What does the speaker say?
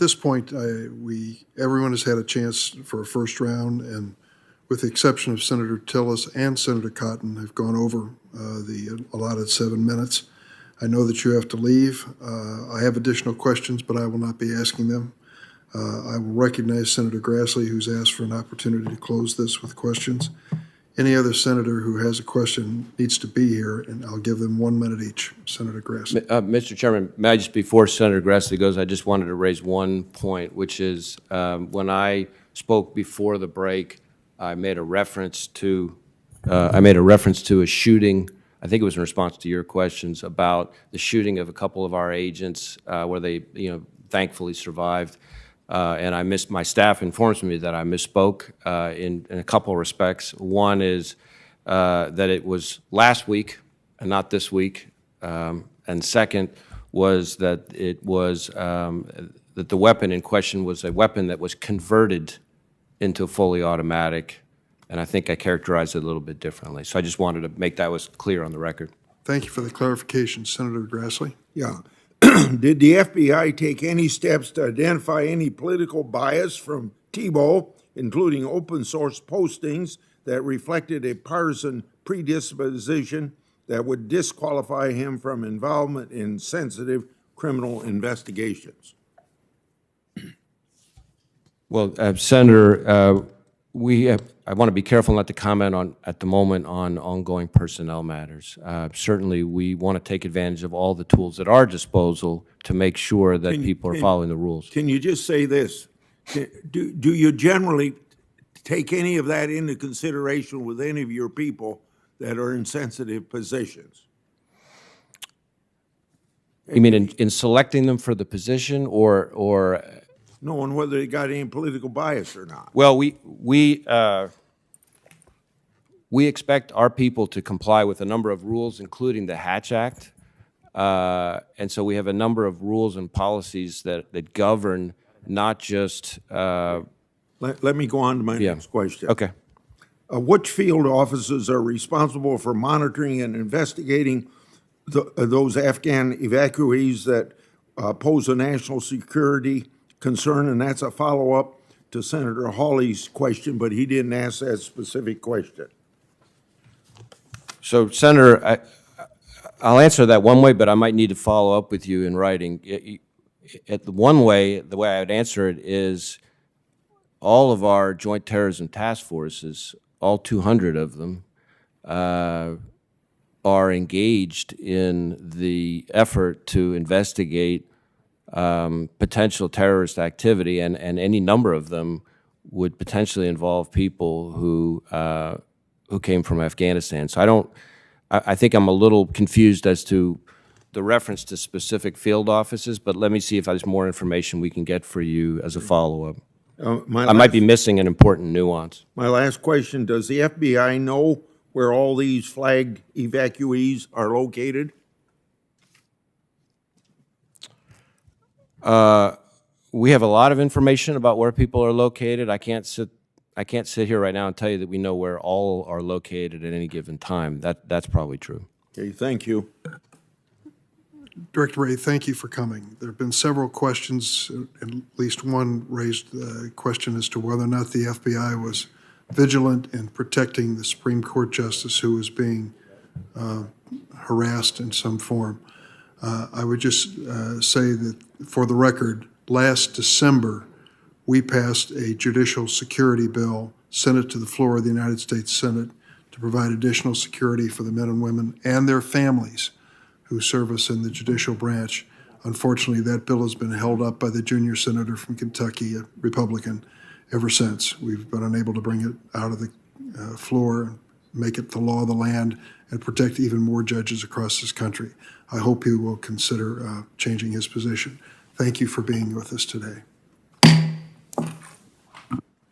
this point, everyone has had a chance for a first round, and with the exception of Senator Tillis and Senator Cotton, have gone over the allotted 7 minutes. I know that you have to leave. I have additional questions, but I will not be asking them. I will recognize Senator Grassley, who's asked for an opportunity to close this with questions. Any other senator who has a question needs to be here, and I'll give them 1 minute each. Senator Grassley. Mr. Chairman, may I just, before Senator Grassley goes, I just wanted to raise one point, which is when I spoke before the break, I made a reference to a shooting. I think it was in response to your questions about the shooting of a couple of our agents where they, thankfully survived. And my staff informs me that I misspoke in a couple of respects. One is that it was last week and not this week. And second was that it was that the weapon in question was a weapon that was converted into fully automatic. And I think I characterized it a little bit differently. So I just wanted to make that was clear on the record. Thank you for the clarification. Senator Grassley. Yeah. Did the FBI take any steps to identify any political bias from Thibault, including open source postings that reflected a partisan predisposition that would disqualify him from involvement in sensitive criminal investigations? Well, Senator, I want to be careful not to comment at the moment on ongoing personnel matters. Certainly, we want to take advantage of all the tools at our disposal to make sure that people are following the rules. Can you just say this? Do you generally take any of that into consideration with any of your people that are in sensitive positions? You mean in selecting them for the position or knowing whether they got any political bias or not? Well, we expect our people to comply with a number of rules, including the Hatch Act. And so we have a number of rules and policies that govern not just... Let me go on to my next question. Okay. Which field offices are responsible for monitoring and investigating those Afghan evacuees that pose a national security concern? And that's a follow-up to Senator Hawley's question, but he didn't ask that specific question. So, Senator, I'll answer that one way, but I might need to follow up with you in writing. The way I would answer it is all of our joint terrorism task forces, all 200 of them, are engaged in the effort to investigate potential terrorist activity, and any number of them would potentially involve people who came from Afghanistan. So I think I'm a little confused as to the reference to specific field offices, but let me see if there's more information we can get for you as a follow-up. I might be missing an important nuance. My last question, does the FBI know where all these flagged evacuees are located? We have a lot of information about where people are located. I can't sit here right now and tell you that we know where all are located at any given time. That's probably true. Okay, thank you. Director Wray, thank you for coming. There have been several questions, at least one raised the question as to whether or not the FBI was vigilant in protecting the Supreme Court justice who was being harassed in some form. I would just say that, for the record, last December, we passed a judicial security bill, sent it to the floor of the United States Senate to provide additional security for the men and women and their families who serve us in the judicial branch. Unfortunately, that bill has been held up by the junior senator from Kentucky, a Republican, ever since. We've been unable to bring it out of the floor and make it the law of the land and protect even more judges across this country. I hope he will consider changing his position. Thank you for being with us today.